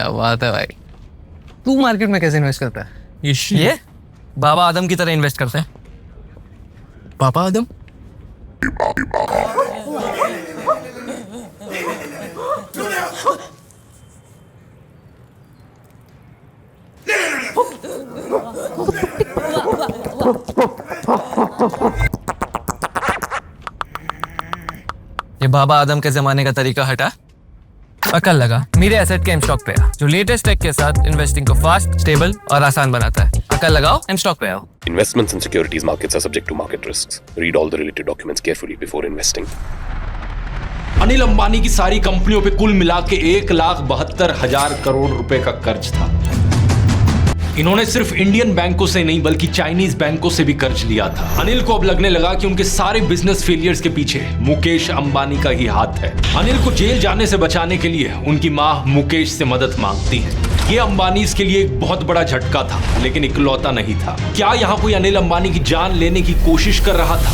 क्या बात है भाई। तू मार्केट में कैसे इन्वेस्ट करता है? ये बाबा आदम की तरह इन्वेस्ट करते हैं। पापा आदम? ये बाबा आदम के जमाने का तरीका हटा, अकल लगा मेरे एसेट के एम स्टॉक पे आओ, जो लेटेस्ट टेक के साथ इन्वेस्टिंग को फास्ट, स्टेबल और आसान बनाता है। अकल लगाओ, एम स्टॉक पे आओ। Investments in securities markets are subject to market risks. Read all the related documents carefully before investing. Anil Ambani की सारी कंपनियों पे कुल मिला के 1,72,000 करोड़ रुपए का कर्ज था। इन्होंने सिर्फ इंडियन बैंकों से नहीं बल्कि चाइनीज बैंकों से भी कर्ज लिया था। अनिल को अब लगने लगा कि उनके सारे बिजनेस फेलियर्स के पीछे मुकेश अंबानी का ही हाथ है। अनिल को जेल जाने से बचाने के लिए उनकी मां मुकेश से मदद मांगती है। ये अंबानी के लिए एक बहुत बड़ा झटका था, लेकिन इकलौता नहीं था। क्या यहाँ कोई अनिल अंबानी की जान लेने की कोशिश कर रहा था?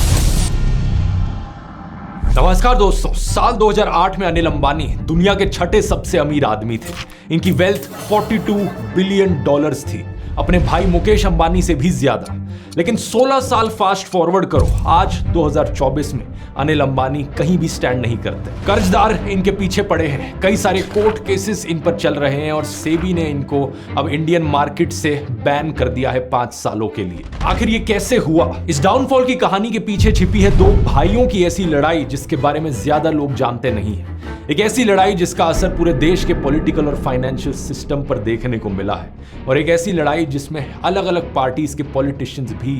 नमस्कार दोस्तों, साल 2008 में अनिल अंबानी दुनिया के छठे सबसे अमीर आदमी थे। इनकी वेल्थ 42 बिलियन डॉलर्स थी, अपने भाई मुकेश अंबानी से भी ज्यादा। लेकिन 16 साल फास्ट फॉरवर्ड करो, आज 2024 में अनिल अंबानी कहीं भी स्टैंड नहीं करते। कर्जदार इनके पीछे पड़े हैं, कई सारे कोर्ट केसेस इन पर चल रहे हैं और सेबी ने इनको अब इंडियन मार्केट से बैन कर दिया है 5 सालों के लिए। आखिर ये कैसे हुआ? इस डाउनफॉल की कहानी के पीछे छिपी है दो भाइयों की ऐसी लड़ाई जिसके बारे में ज्यादा लोग जानते नहीं है। एक ऐसी लड़ाई जिसका असर पूरे देश के पॉलिटिकल और फाइनेंशियल सिस्टम पर देखने को मिला है, और एक ऐसी लड़ाई जिसमें अलग अलग पार्टीज के पॉलिटिशियंस भी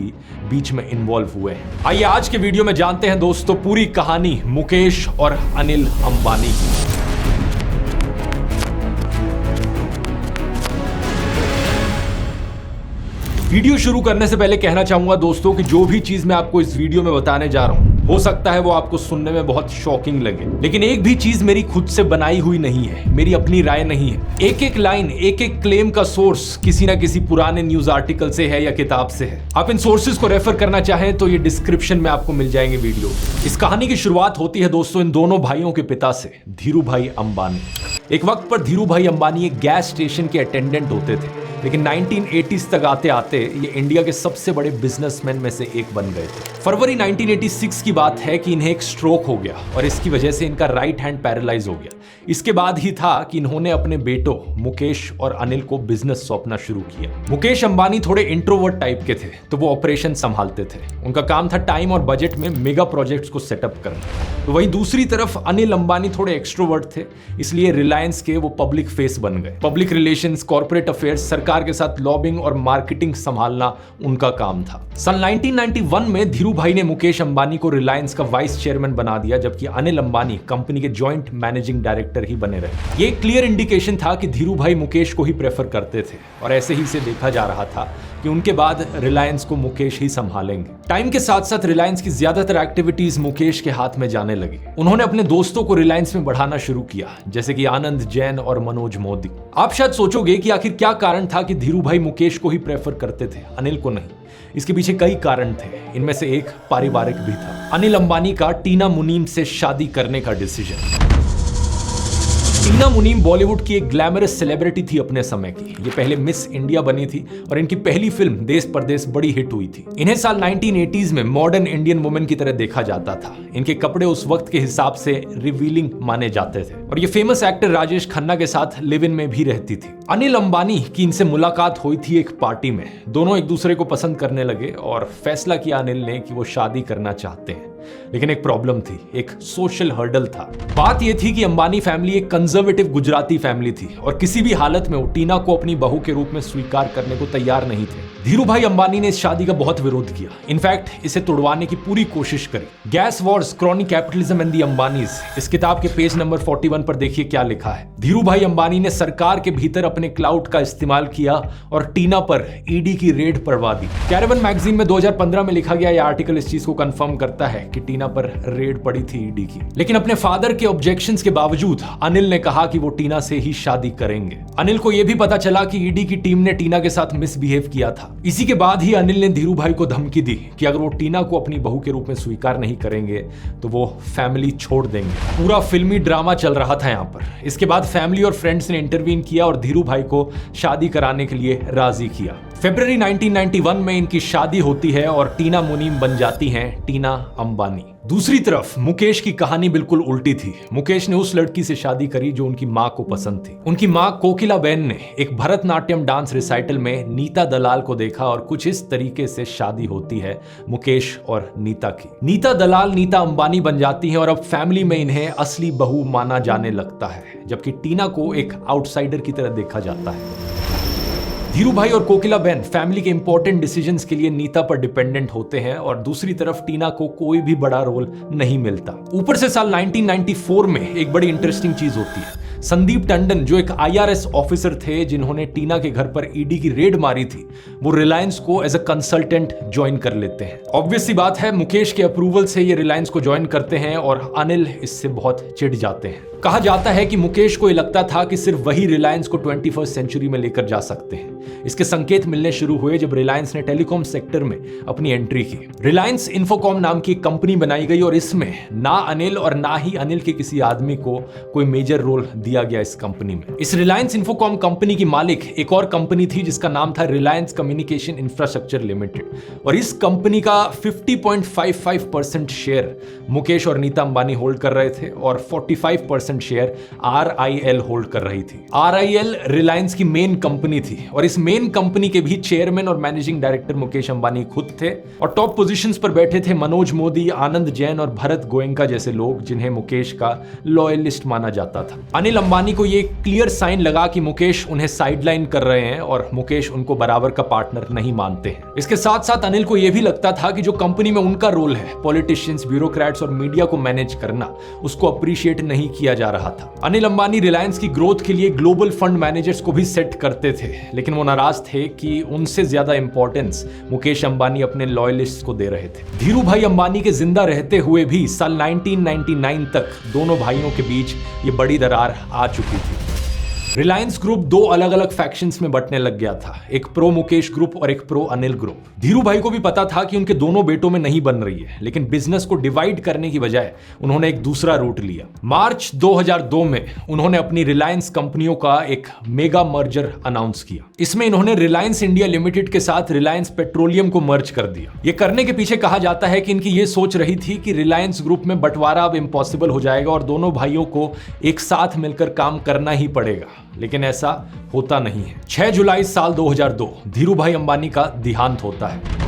बीच में इन्वॉल्व हुए हैं। आइए आज के वीडियो में जानते हैं दोस्तों पूरी कहानी मुकेश और अनिल अंबानी की। वीडियो शुरू करने से पहले कहना चाहूंगा दोस्तों कि जो भी चीज मैं आपको इस वीडियो में बताने जा रहा हूं, हो सकता है वो आपको सुनने में बहुत शॉकिंग लगे, लेकिन एक भी चीज मेरी खुद से बनाई हुई नहीं है, मेरी अपनी राय नहीं है। एक एक लाइन, एक एक क्लेम का सोर्स किसी ना किसी पुराने न्यूज आर्टिकल से है या किताब से है। आप इन सोर्सेज को रेफर करना चाहें तो ये डिस्क्रिप्शन में आपको मिल जाएंगे वीडियो। इस कहानी की शुरुआत होती है दोस्तों इन दोनों भाइयों के पिता से, धीरू भाई अंबानी। एक वक्त पर धीरू भाई अंबानी एक गैस स्टेशन के अटेंडेंट होते थे, लेकिन 1980s तक आते आते ये इंडिया के सबसे बड़े बिजनेसमैन में से एक बन गए थे। फरवरी 1986 की बात है कि इन्हें एक स्ट्रोक हो गया और इसकी वजह से इनका राइट हैंड पैरालाइज हो गया। इसके बाद ही था कि इन्होंने अपने बेटों मुकेश और अनिल को बिजनेस सौंपना शुरू किया। मुकेश अंबानी थोड़े इंट्रोवर्ट टाइप के थे, तो वो ऑपरेशन संभालते थे। उनका काम था टाइम और बजट में मेगा प्रोजेक्ट्स को सेटअप करना। तो वहीं दूसरी तरफ अनिल अंबानी थोड़े एक्सट्रोवर्ट थे, इसलिए रिलायंस के वो पब्लिक फेस बन गए। पब्लिक रिलेशंस, कॉर्पोरेट अफेयर्स, सरकार के साथ लॉबिंग और मार्केटिंग संभालना उनका काम था। सन 1991 में धीरू भाई ने मुकेश अंबानी को रिलायंस का वाइस चेयरमैन बना दिया, जबकि अनिल अंबानी कंपनी के जॉइंट मैनेजिंग डायरेक्टर ही बने रहे। ये क्लियर इंडिकेशन था कि धीरू भाई मुकेश को ही प्रेफर करते थे और ऐसे ही से देखा जा रहा था कि उनके बाद रिलायंस को मुकेश ही संभालेंगे। टाइम के साथ साथ रिलायंस की ज्यादातर एक्टिविटीज मुकेश के हाथ में जाने लगी। उन्होंने अपने दोस्तों को रिलायंस में बढ़ाना शुरू किया, जैसे कि आनंद जैन और मनोज मोदी। आप शायद सोचोगे कि आखिर क्या कारण था कि धीरू भाई मुकेश को ही प्रेफर करते थे, अनिल को नहीं। इसके पीछे कई कारण थे, इनमें से एक पारिवारिक भी था। अनिल अंबानी का टीना मुनीम से शादी करने का डिसीजन। टीना मुनीम बॉलीवुड की एक ग्लैमरस सेलिब्रिटी थी अपने समय की। ये पहले मिस इंडिया बनी थी और इनकी पहली फिल्म देश परदेश बड़ी हिट हुई थी। इन्हें साल 1980s में मॉडर्न इंडियन वुमेन की तरह देखा जाता था। इनके कपड़े उस वक्त के हिसाब से रिवीलिंग माने जाते थे और ये फेमस एक्टर राजेश खन्ना के साथ लिव इन में भी रहती थी। अनिल अंबानी की इनसे मुलाकात हुई थी एक पार्टी में। दोनों एक दूसरे को पसंद करने लगे और फैसला किया अनिल ने कि वो शादी करना चाहते हैं। लेकिन एक प्रॉब्लम थी, एक सोशल हर्डल था। बात यह थी कि अंबानी फैमिली एक कंजर्वेटिव गुजराती फैमिली थी और किसी भी हालत में वो टीना को अपनी बहू के रूप में स्वीकार करने को तैयार नहीं थे। धीरू भाई अंबानी ने इस शादी का बहुत विरोध किया, इनफैक्ट इसे तुड़वाने की पूरी कोशिश करी। Gas Wars, chronic capitalism and the Ambanis, इस किताब के पेज नंबर 41 पर देखिए क्या लिखा है। धीरू भाई अंबानी ने सरकार के भीतर अपने क्लाउड का इस्तेमाल किया और टीना पर ईडी की रेड पड़वा दी। कैरेवन मैगजीन में 2015 में लिखा गया यह आर्टिकल इस चीज को कंफर्म करता है कि टीना पर रेड पड़ी थी ईडी की। लेकिन अपने फादर के ऑब्जेक्शंस के बावजूद अनिल ने कहा कि वो टीना से ही शादी करेंगे। अनिल को यह भी पता चला कि ईडी की टीम ने टीना के साथ मिसबिहेव किया था। इसी के बाद ही अनिल ने धीरू भाई को धमकी दी कि अगर वो टीना को अपनी बहू के रूप में स्वीकार नहीं करेंगे तो वो फैमिली छोड़ देंगे। पूरा फिल्मी ड्रामा चल रहा था यहाँ पर। इसके बाद फैमिली और फ्रेंड्स ने इंटरवीन किया और धीरू भाई को शादी कराने के लिए राजी किया। फरवरी 1991 में इनकी शादी होती है और टीना मुनीम बन जाती हैं टीना अंबानी। दूसरी तरफ मुकेश की कहानी बिल्कुल उल्टी थी। मुकेश ने उस लड़की से शादी करी जो उनकी मां को पसंद थी। उनकी मां कोकिला बेन ने एक भरतनाट्यम डांस रिसाइटल में नीता दलाल को देखा और कुछ इस तरीके से शादी होती है मुकेश और नीता की। नीता दलाल नीता अंबानी बन जाती हैं और अब फैमिली में इन्हें असली बहू माना जाने लगता है, जबकि टीना को एक आउटसाइडर की तरह देखा जाता है। धीरू भाई और कोकिला बेन फैमिली के इंपॉर्टेंट डिसीजंस के लिए नीता पर डिपेंडेंट होते हैं और दूसरी तरफ टीना को कोई भी बड़ा रोल नहीं मिलता। ऊपर से साल 1994 में एक बड़ी इंटरेस्टिंग चीज होती है। संदीप टंडन जो एक IRS ऑफिसर थे जिन्होंने टीना के घर पर ईडी की रेड मारी थी, वो रिलायंस को एज अ कंसल्टेंट ज्वाइन कर लेते हैं। ऑब्वियस सी बात है, मुकेश के अप्रूवल से ये रिलायंस को ज्वाइन करते हैं और अनिल इससे बहुत चिढ़ जाते हैं। कहा जाता है कि मुकेश को ये लगता था कि सिर्फ वही रिलायंस को 21st सेंचुरी में लेकर जा सकते हैं। इसके संकेत मिलने शुरू हुए जब रिलायंस ने टेलीकॉम सेक्टर में अपनी एंट्री की। रिलायंस इन्फोकॉम नाम की एक कंपनी बनाई गई और इसमें ना अनिल और ना ही अनिल के किसी आदमी को कोई मेजर रोल दिया गया इस कंपनी में। इस रिलायंस इन्फोकॉम कंपनी की मालिक एक और कंपनी थी जिसका नाम था रिलायंस कम्युनिकेशन इंफ्रास्ट्रक्चर लिमिटेड और इस कंपनी का 50.55% शेयर मुकेश और नीता अंबानी होल्ड कर रहे थे और 45% शेयर RIL होल्ड कर रही थी। RIL रिलायंस की मेन कंपनी थी और इस मेन कंपनी के भी चेयरमैन और मैनेजिंग डायरेक्टर मुकेश अंबानी खुद थे और टॉप पोजीशंस पर बैठे थे मनोज मोदी, आनंद जैन और भरत गोयनका जैसे लोग जिन्हें मुकेश का लॉयलिस्ट माना जाता था। अनिल अंबानी को यह क्लियर साइन लगा कि मुकेश उन्हें साइडलाइन कर रहे हैं और मुकेश उनको बराबर का पार्टनर नहीं मानते हैं। इसके साथ साथ अनिल को यह भी लगता था कि जो कंपनी में उनका रोल है, पॉलिटिशियंस, ब्यूरोक्रेट्स और मीडिया को मैनेज करना, उसको अप्रिशिएट नहीं किया जा रहा था। अनिल अंबानी रिलायंस की ग्रोथ के लिए ग्लोबल फंड मैनेजर्स को भी सेट करते थे, लेकिन वो नाराज थे कि उनसे ज्यादा इंपॉर्टेंस मुकेश अंबानी अपने लॉयलिस्ट्स को दे रहे थे। धीरू भाई अंबानी के जिंदा रहते हुए भी साल 1999 तक दोनों भाइयों के बीच ये बड़ी दरार आ चुकी थी। रिलायंस ग्रुप दो अलग अलग फैक्शंस में बंटने लग गया था, एक प्रो मुकेश ग्रुप और एक प्रो अनिल ग्रुप। धीरू भाई को भी पता था कि उनके दोनों बेटों में नहीं बन रही है, लेकिन बिजनेस को डिवाइड करने की बजाय उन्होंने एक दूसरा रूट लिया। मार्च 2002 में उन्होंने अपनी रिलायंस कंपनियों का एक मेगा मर्जर अनाउंस किया। इसमें इन्होंने रिलायंस इंडिया लिमिटेड के साथ रिलायंस पेट्रोलियम को मर्ज कर दिया। यह करने के पीछे कहा जाता है कि इनकी ये सोच रही थी कि रिलायंस ग्रुप में बंटवारा अब इम्पॉसिबल हो जाएगा और दोनों भाइयों को एक साथ मिलकर काम करना ही पड़ेगा, लेकिन ऐसा होता नहीं है। 6 जुलाई साल 2002 धीरू भाई अंबानी का देहांत होता है।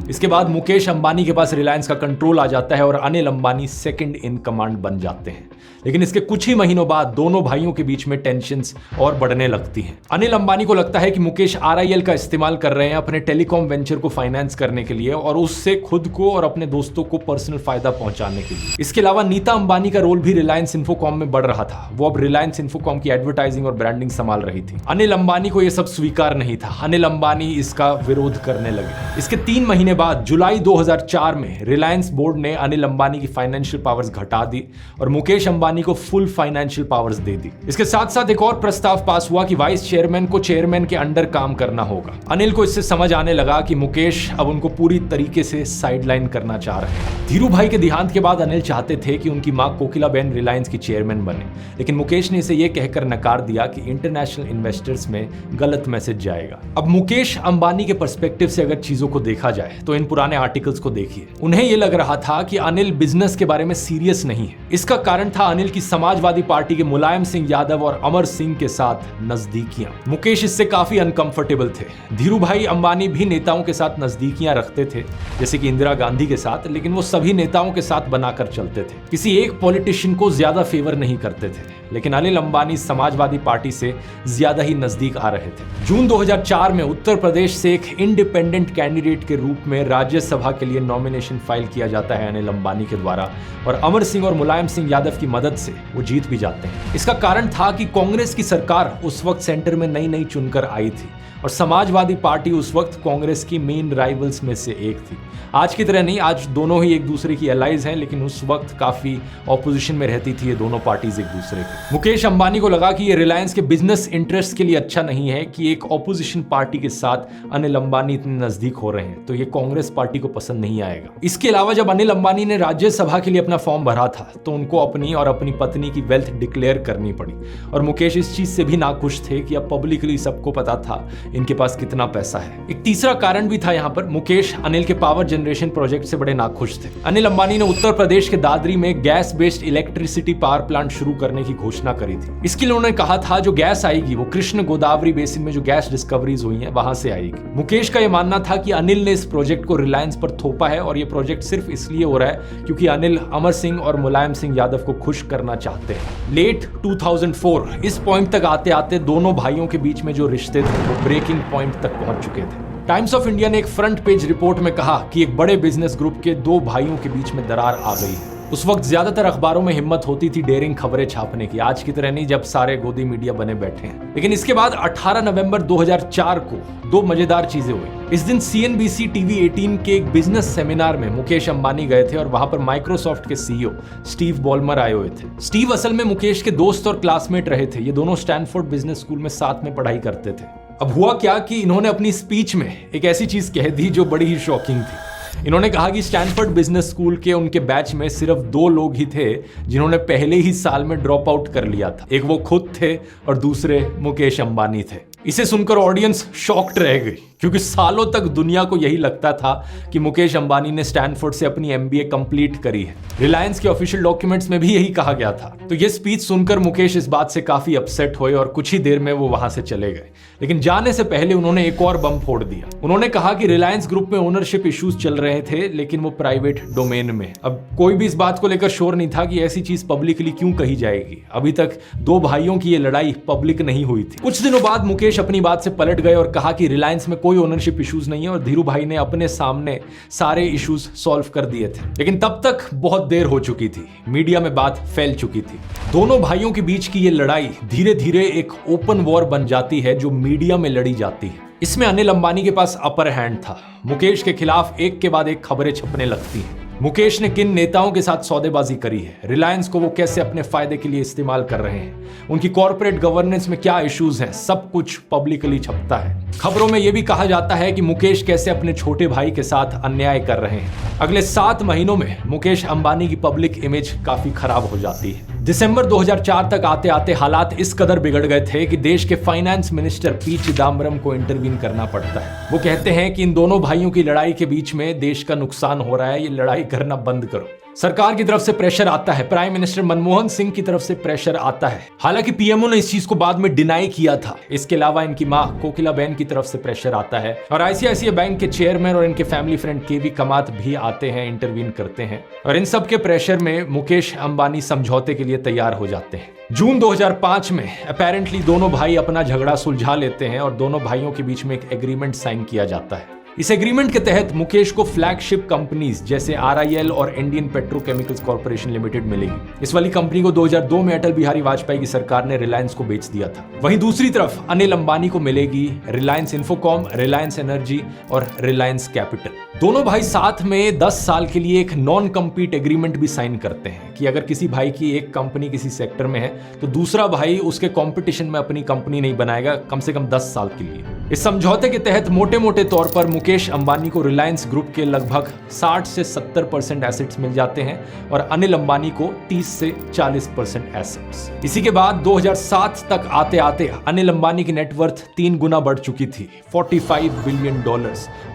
इसके बाद मुकेश अंबानी के पास रिलायंस का कंट्रोल आ जाता है और Anil Ambani second in command बन जाते हैं। लेकिन इसके कुछ ही महीनों बाद दोनों भाइयों के बीच में टेंशंस और बढ़ने लगती हैं। अनिल अंबानी को लगता है कि मुकेश RIL का इस्तेमाल कर रहे हैं अपने टेलीकॉम वेंचर को फाइनेंस करने के लिए और उससे खुद को और अपने दोस्तों को पर्सनल फायदा पहुंचाने के लिए। इसके अलावा नीता अंबानी का रोल भी रिलायंस इन्फोकॉम में बढ़ रहा था। वो अब रिलायंस इन्फोकॉम की एडवर्टाइजिंग और ब्रांडिंग संभाल रही थी। अनिल अंबानी को यह सब स्वीकार नहीं था। अनिल अंबानी इसका विरोध करने लगे। इसके 3 महीने बाद जुलाई 2004 में रिलायंस बोर्ड ने अनिल अंबानी की फाइनेंशियल पावर्स घटा दी और मुकेश अंबानी को फुल फाइनेंशियल पावर्स दे दी। इसके साथ साथ एक और प्रस्ताव पास हुआ कि वाइस चेयरमैन को चेयरमैन के अंडर काम करना होगा। अनिल को इससे समझ आने लगा कि मुकेश अब उनको पूरी तरीके से साइडलाइन करना चाह रहे हैं। धीरू भाई के देहांत के बाद अनिल चाहते थे कि उनकी मां कोकिला बेन रिलायंस की चेयरमैन बने, लेकिन मुकेश ने इसे यह कहकर नकार दिया कि इंटरनेशनल इन्वेस्टर्स में गलत मैसेज जाएगा। अब मुकेश अंबानी के पर्सपेक्टिव से अगर चीजों को देखा जाए तो इन पुराने आर्टिकल्स को देखिए। उन्हें यह लग रहा था कि अनिल बिजनेस के बारे में सीरियस नहीं है। इसका कारण था अनिल की समाजवादी पार्टी के मुलायम सिंह यादव और अमर सिंह के साथ नजदीकियां। मुकेश इससे काफी अनकंफर्टेबल थे। धीरू भाई अंबानी भी नेताओं के साथ नजदीकियां रखते थे, जैसे कि इंदिरा गांधी के साथ, लेकिन वो सभी नेताओं के साथ बनाकर चलते थे। किसी एक पॉलिटिशियन को ज्यादा फेवर नहीं करते थे, लेकिन अनिल अंबानी समाजवादी पार्टी से ज्यादा ही नजदीक आ रहे थे। जून 2004 में उत्तर प्रदेश से एक इंडिपेंडेंट कैंडिडेट के रूप में राज्यसभा के लिए नॉमिनेशन फाइल किया जाता है अनिल अंबानी के द्वारा और अमर सिंह और मुलायम सिंह यादव की मदद से वो जीत भी जाते हैं। इसका कारण था कि कांग्रेस की सरकार उस वक्त सेंटर में नई चुनकर आई थी और समाजवादी पार्टी उस वक्त कांग्रेस की मेन राइवल्स में से एक थी। आज की तरह नहीं, आज दोनों ही एक दूसरे की एलाइज हैं, लेकिन उस वक्त काफी ऑपोजिशन में रहती थी ये दोनों पार्टीज एक दूसरे के। मुकेश अंबानी को लगा कि ये रिलायंस के बिजनेस इंटरेस्ट के लिए अच्छा नहीं है कि एक ऑपोजिशन पार्टी के साथ अनिल अंबानी इतने नजदीक हो रहे हैं, तो ये कांग्रेस पार्टी को पसंद नहीं आएगा। इसके अलावा जब अनिल अंबानी ने राज्यसभा के लिए अपना फॉर्म भरा था तो उनको अपनी और अपनी पत्नी की वेल्थ डिक्लेयर करनी पड़ी, और मुकेश इस चीज से भी नाखुश थे कि अब पब्लिकली सबको पता था इनके पास कितना पैसा है। एक तीसरा कारण भी था यहाँ पर, मुकेश अनिल के पावर जनरेशन प्रोजेक्ट से बड़े नाखुश थे। अनिल अंबानी ने उत्तर प्रदेश के दादरी में gas based electricity power plant शुरू करने की घोषणा करी थी। इसके लिए उन्होंने कहा था जो गैस आएगी वो कृष्ण गोदावरी बेसिन में जो गैस डिस्कवरीज हुई हैं वहां से आएगी। मुकेश का यह मानना था कि अनिल ने इस प्रोजेक्ट को रिलायंस पर थोपा है, और यह प्रोजेक्ट सिर्फ इसलिए हो रहा है क्योंकि अनिल अमर सिंह और मुलायम सिंह यादव को खुश करना चाहते हैं। लेट 2004 इस पॉइंट तक आते आते दोनों भाइयों के बीच में जो रिश्ते थे वो ब्रेकिंग पॉइंट तक पहुंच चुके थे। टाइम्स ऑफ इंडिया ने एक फ्रंट पेज रिपोर्ट में कहा कि एक बड़े बिजनेस ग्रुप के दो भाइयों के बीच में दरार आ गई है। उस वक्त ज्यादातर अखबारों में हिम्मत होती थी डेयरिंग खबरें छापने की, आज की तरह नहीं जब सारे गोदी मीडिया बने बैठे हैं। लेकिन इसके बाद 18 नवंबर 2004 को दो मजेदार चीजें हुई। इस दिन CNBC TV 18 के एक बिजनेस सेमिनार में मुकेश अंबानी गए थे और वहां पर माइक्रोसॉफ्ट के CEO स्टीव बॉलमर आए हुए थे। स्टीव असल में मुकेश के दोस्त और क्लासमेट रहे थे, ये दोनों स्टैनफोर्ड बिजनेस स्कूल में साथ में पढ़ाई करते थे। अब हुआ क्या कि इन्होंने अपनी स्पीच में एक ऐसी चीज कह दी जो बड़ी ही शॉकिंग थी। इन्होंने कहा कि स्टैनफोर्ड बिजनेस स्कूल के उनके बैच में सिर्फ 2 लोग ही थे जिन्होंने पहले ही साल में ड्रॉप आउट कर लिया था। एक वो खुद थे और दूसरे मुकेश अंबानी थे। इसे सुनकर ऑडियंस शॉक्ड रह गई, क्योंकि सालों तक दुनिया को यही लगता था कि मुकेश अंबानी ने स्टैनफोर्ड से अपनी MBA कंप्लीट करी है। रिलायंस के ऑफिशियल डॉक्यूमेंट्स में भी यही कहा गया था। तो ये स्पीच सुनकर मुकेश इस बात से काफी अपसेट हुए और कुछ ही देर में वो वहां से चले गए। लेकिन जाने से पहले उन्होंने एक और बम फोड़ दिया। उन्होंने कहा कि रिलायंस ग्रुप में ओनरशिप इश्यूज चल रहे थे, लेकिन वो प्राइवेट डोमेन में। अब कोई भी इस बात को लेकर श्योर नहीं था कि ऐसी चीज पब्लिकली क्यों कही जाएगी। अभी तक 2 भाइयों की ये लड़ाई पब्लिक नहीं हुई थी। कुछ दिनों बाद मुकेश अपनी बात से पलट गए और कहा कि रिलायंस में कोई ओनरशिप इश्यूज नहीं है और धीरू भाई ने अपने सामने सारे इश्यूज सॉल्व कर दिए थे। लेकिन तब तक बहुत देर हो चुकी थी, मीडिया में बात फैल चुकी थी। दोनों भाइयों के बीच की ये लड़ाई धीरे धीरे एक ओपन वॉर बन जाती है जो मीडिया में लड़ी जाती है। इसमें अनिल अंबानी के पास अपर हैंड था। मुकेश के खिलाफ एक के बाद एक खबरें छपने लगती हैं। मुकेश ने किन नेताओं के साथ सौदेबाजी करी है, रिलायंस को वो कैसे अपने फायदे के लिए इस्तेमाल कर रहे हैं, उनकी कॉर्पोरेट गवर्नेंस में क्या इश्यूज हैं, सब कुछ पब्लिकली छपता है। खबरों में यह भी कहा जाता है कि मुकेश कैसे अपने छोटे भाई के साथ अन्याय कर रहे हैं। अगले 7 महीनों में मुकेश अंबानी की पब्लिक इमेज काफी खराब हो जाती है। दिसंबर 2004 तक आते आते हालात इस कदर बिगड़ गए थे कि देश के फाइनेंस मिनिस्टर पी चिदम्बरम को इंटरवीन करना पड़ता है। वो कहते हैं कि इन दोनों भाइयों की लड़ाई के बीच में देश का नुकसान हो रहा है, ये लड़ाई करना बंद करो। सरकार की तरफ से प्रेशर आता है, प्राइम मिनिस्टर मनमोहन सिंह की तरफ से प्रेशर आता है। हालांकि पीएमओ ने इस चीज को बाद में डिनाई किया था। इसके अलावा इनकी मां कोकिला बहन की तरफ से प्रेशर आता है और ICICI बैंक के चेयरमैन और इनके फैमिली फ्रेंड केवी कामत भी आते हैं, इंटरवीन करते हैं। और इन सब के प्रेशर में मुकेश अंबानी समझौते के लिए तैयार हो जाते हैं। जून 2005 में अपेरेंटली दोनों भाई अपना झगड़ा सुलझा लेते हैं और दोनों भाइयों के बीच में एक एग्रीमेंट साइन किया जाता है। इस एग्रीमेंट के तहत मुकेश को फ्लैगशिप कंपनीज जैसे RIL और इंडियन पेट्रोकेमिकल्स कॉर्पोरेशन लिमिटेड मिलेगी। इस वाली कंपनी को 2002 में अटल बिहारी वाजपेयी की सरकार ने रिलायंस को बेच दिया था। वहीं दूसरी तरफ अनिल अंबानी को मिलेगी रिलायंस इन्फोकॉम, रिलायंस एनर्जी और रिलायंस कैपिटल। दोनों भाई साथ में 10 साल के लिए एक नॉन कम्पीट एग्रीमेंट भी साइन करते हैं कि अगर किसी भाई की एक कंपनी किसी सेक्टर में है तो दूसरा भाई उसके कंपटीशन में अपनी कंपनी नहीं बनाएगा, कम से कम 10 साल के लिए। इस समझौते के तहत मोटे मोटे तौर पर मुकेश अंबानी को रिलायंस ग्रुप के लगभग 60 से 70% एसेट्स मिल जाते हैं और अनिल अंबानी को 30 से 40% एसेट्स। इसी के बाद 2007 तक आते आते अनिल अंबानी की नेटवर्थ 3 गुना बढ़ चुकी थी, $45 बिलियन,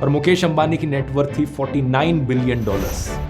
और मुकेश अंबानी की नेटवर्थ थी $49 बिलियन।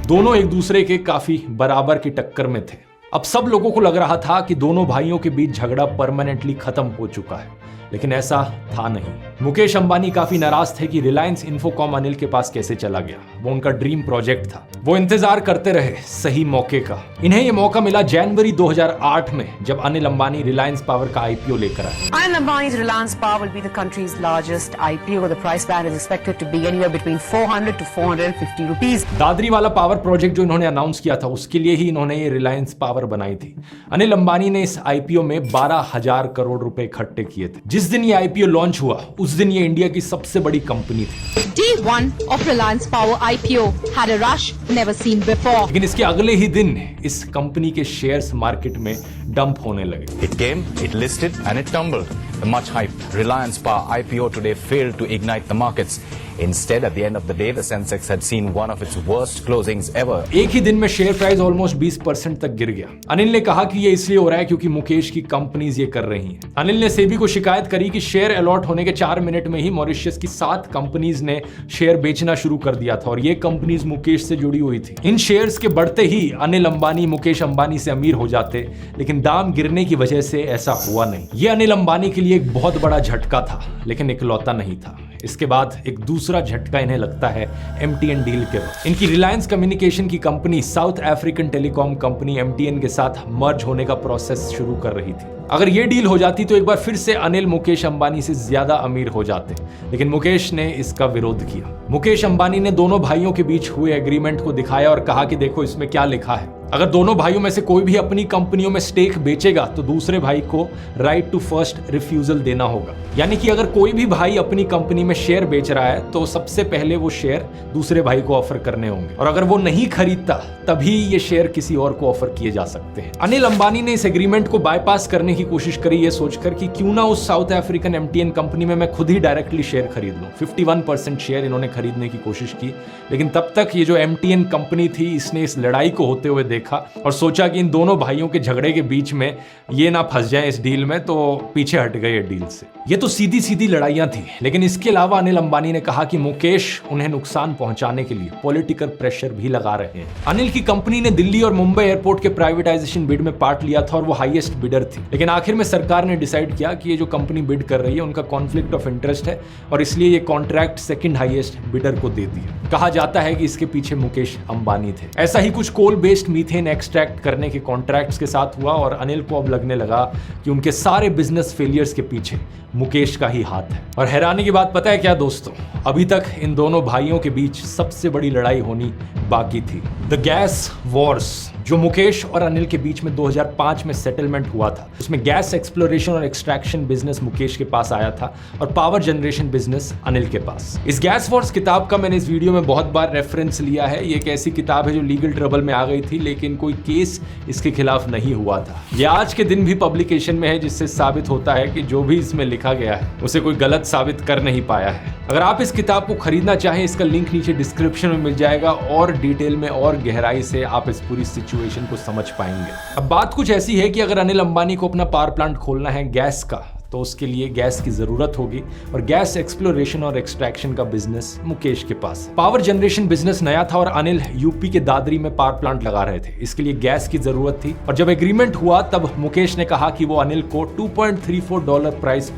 दोनों एक दूसरे के काफी बराबर की टक्कर में थे। अब सब लोगों को लग रहा था कि दोनों भाइयों के बीच झगड़ा परमानेंटली खत्म हो चुका है, लेकिन ऐसा था नहीं। मुकेश अंबानी काफी नाराज थे कि रिलायंस इन्फोकॉम अनिल के पास कैसे चला गया। वो उनका ड्रीम प्रोजेक्ट था। वो इंतजार करते रहे सही मौके का। इन्हें ये मौका मिला जनवरी 2008 में, जब अनिल अंबानी रिलायंस पावर का IPO लेकर आए। Anil Ambani's Reliance Power will be the country's largest IPO. The price band is expected to be anywhere between 400 to 450 rupees. Dadri वाला पावर प्रोजेक्ट जो इन्होंने अनाउंस किया था, उसके लिए ही इन्होंने ये रिलायंस पावर पावर बनाई थी। अनिल अंबानी ने इस आईपीओ में 12,000 करोड़ रुपए इकट्ठे किए थे। जिस दिन ये आईपीओ लॉन्च हुआ उस दिन ये इंडिया की सबसे बड़ी कंपनी थी। Day one of Reliance Power IPO had a rush never seen before. लेकिन इसके अगले ही दिन इस कंपनी के शेयर्स मार्केट में डंप होने लगे। It came, it listed, and it tumbled. The much hyped Reliance Power IPO today failed to ignite the markets. Instead, at the end of the day, the Sensex had seen one of its worst closings ever. एक ही दिन में share price almost 20% तक गिर गया। अनिल ने कहा कि ये इसलिए हो रहा है क्योंकि मुकेश की कंपनीज ये कर रही हैं। अनिल ने सेबी को शिकायत करी कि शेयर अलॉट होने के 4 मिनट में ही मॉरिशस की 7 कंपनीज ने शेयर बेचना शुरू कर दिया था और ये कंपनीज मुकेश से जुड़ी हुई थी। इन शेयर्स के बढ़ते ही अनिल अंबानी मुकेश अंबानी से अमीर हो जाते, लेकिन दाम गिरने की वजह से ऐसा हुआ नहीं। ये अनिल अंबानी के लिए एक बहुत बड़ा झटका था, लेकिन इकलौता नहीं था। इसके बाद एक दूसरा झटका इन्हें लगता है MTN डील के वक्त। इनकी रिलायंस कम्युनिकेशन की company south African telecom company MTN के साथ मर्ज होने का प्रोसेस शुरू कर रही थी। अगर ये डील हो जाती तो एक बार फिर से अनिल मुकेश अंबानी से ज्यादा अमीर हो जाते, लेकिन मुकेश ने इसका विरोध किया। मुकेश अंबानी ने दोनों भाइयों के बीच हुए एग्रीमेंट को दिखाया और कहा कि देखो इसमें क्या लिखा है, अगर दोनों भाइयों में से कोई भी अपनी कंपनियों में स्टेक बेचेगा तो दूसरे भाई को राइट टू फर्स्ट रिफ्यूजल देना होगा। यानी कि अगर कोई भी भाई अपनी कंपनी में शेयर बेच रहा है तो सबसे पहले वो शेयर दूसरे भाई को ऑफर करने होंगे और अगर वो नहीं खरीदता तभी ये शेयर किसी और को ऑफर किए जा सकते हैं। अनिल अंबानी ने इस एग्रीमेंट को बाईपास करने की कोशिश करी ये सोचकर कि क्यों ना उस साउथ अफ्रीकन MTN कंपनी में मैं खुद ही डायरेक्टली शेयर खरीद लूं। 51% शेयर इन्होंने खरीदने की कोशिश की, लेकिन तब तक ये जो MTN कंपनी थी इसने इस लड़ाई को होते हुए देखा और सोचा कि इन दोनों भाइयों के झगड़े के बीच में ये ना फंस जाए इस डील में, तो पीछे हट गए डील से। ये तो सीधी सीधी लड़ाइयां थी, लेकिन इसके अलावा अनिल अंबानी ने कहा कि मुकेश उन्हें नुकसान पहुंचाने के लिए पॉलिटिकल प्रेशर भी लगा रहे हैं। अनिल की कंपनी ने दिल्ली और मुंबई एयरपोर्ट के प्राइवेटाइजेशन बिड में पार्ट लिया था और वो हाईएस्ट बिडर थी, लेकिन आखिर में सरकार ने डिसाइड किया कि ये जो कंपनी बिड कर रही है उनका कॉन्फ्लिक्ट ऑफ इंटरेस्ट है और इसलिए ये कॉन्ट्रैक्ट सेकंड हाईएस्ट बिडर को दे दिया। कहा जाता है कि इसके पीछे मुकेश अंबानी थे। ऐसा ही कुछ कोल बेस्ड मीथेन एक्सट्रैक्ट करने के कॉन्ट्रैक्ट्स के साथ हुआ और अनिल को अब लगने लगा कि उनके सारे बिजनेस फेलियर्स के पीछे मुकेश का ही हाथ है। और हैरानी की बात पता है क्या दोस्तों, अभी तक इन दोनों भाइयों के बीच सबसे बड़ी लड़ाई होनी बाकी थी, द गैस वॉर्स, जो मुकेश और अनिल के बीच में 2005 में सेटलमेंट हुआ था। उसमें गैस एक्सप्लोरेशन और एक्सट्रैक्शन बिजनेस मुकेश के पास आया था और पावर जनरेशन बिजनेस अनिल के पास। इस गैस वॉर्स किताब का मैंने इस वीडियो में बहुत बार रेफरेंस लिया है। ये एक ऐसी किताब है जो लीगल ट्रबल में आ गई थी, लेकिन कोई केस इसके खिलाफ नहीं हुआ था। ये आज के दिन भी पब्लिकेशन में है, जिससे साबित होता है कि जो भी इसमें लिखा गया है उसे कोई गलत साबित कर नहीं पाया है। अगर आप इस किताब को खरीदना चाहें, इसका लिंक नीचे डिस्क्रिप्शन में मिल जाएगा और डिटेल में और गहराई से आप इस पूरी सिचुएशन को समझ पाएंगे। अब बात कुछ ऐसी है कि अगर अनिल अंबानी को अपना पावर प्लांट खोलना है गैस का, तो उसके लिए गैस की जरूरत होगी और गैस एक्सप्लोरेशन और एक्सट्रैक्शन का बिजनेस मुकेश के पास है। पावर जनरेशन बिजनेस नया था और अनिल यूपी के दादरी में पावर प्लांट लगा रहे थे, इसके लिए गैस की जरूरत थी। और जब एग्रीमेंट हुआ तब मुकेश ने कहा कि वो अनिल को $2.34 प्राइस